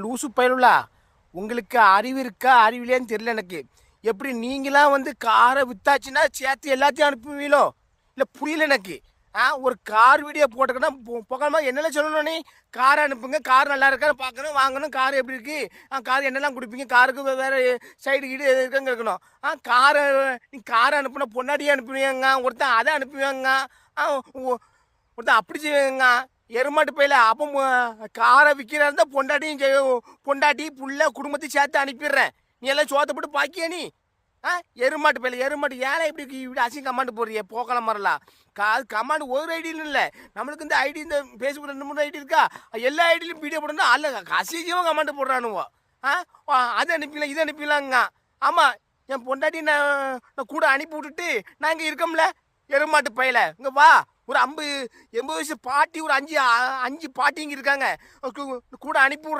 லூசு பயலுலா, உங்களுக்கு அறிவு இருக்கா அறிவில்லையான்னு தெரியல எனக்கு. எப்படி நீங்களாம் வந்து காரை வித்தாச்சுன்னா சேர்த்து எல்லாத்தையும் அனுப்புவீங்களோ? இல்லை புரியல எனக்கு. ஒரு கார் வீடியோ போட்டுக்கன்னா புகழமா என்னெல்லாம் சொல்லணும் நீ? காரை அனுப்புங்க, கார் நல்லா இருக்கா பார்க்கணும், வாங்கணும், கார் எப்படி இருக்கு, கார் என்னெல்லாம் கொடுப்பீங்க, காருக்கு வேற சைடு கீடு எது இருக்குன்னு இருக்கணும். காரை நீ காரை அனுப்புனா பொன்னாடியே அனுப்புவீங்க, ஒருத்தன் அதை அனுப்புவாங்க, ஒருத்தன் அப்படி செய்வாங்க. எருமாட்டு பையில அப்போ காரை விற்கிறா இருந்தா பொண்டாட்டி புள்ள குடும்பத்தையும் சேர்த்து அனுப்பிடுறேன். நீ எல்லாம் சோத்த போட்டு பாக்கியா நீ? எருமாட்டு பையில எருமாட்டு ஏன்னா இப்படி அசிங்க கமாண்டு போடுறிய போக்கலாம் மரலாம். கமாண்டு ஒரு ஐடியிலும் இல்லை, நம்மளுக்கு இந்த ஐடி இந்த பேஸ்புக் 2 3 ஐடி இருக்கா, எல்லா ஐடியிலும் வீடியோ போடணும். அல்ல அசிங்கமாக கமாண்டு போடுறானுவோ. அதை அனுப்பிடலாம் இதை அனுப்பிடலாங்க. ஆமாம், என் பொண்டாட்டி நான் கூட அனுப்பி விட்டுட்டு நான் இங்கே இருக்கோம்ல. எருமாட்டு பையில இங்கே வா, ஒரு 50 80 வயசு பாட்டி, ஒரு 5 பாட்டி இங்கே இருக்காங்க, கூட அனுப்பி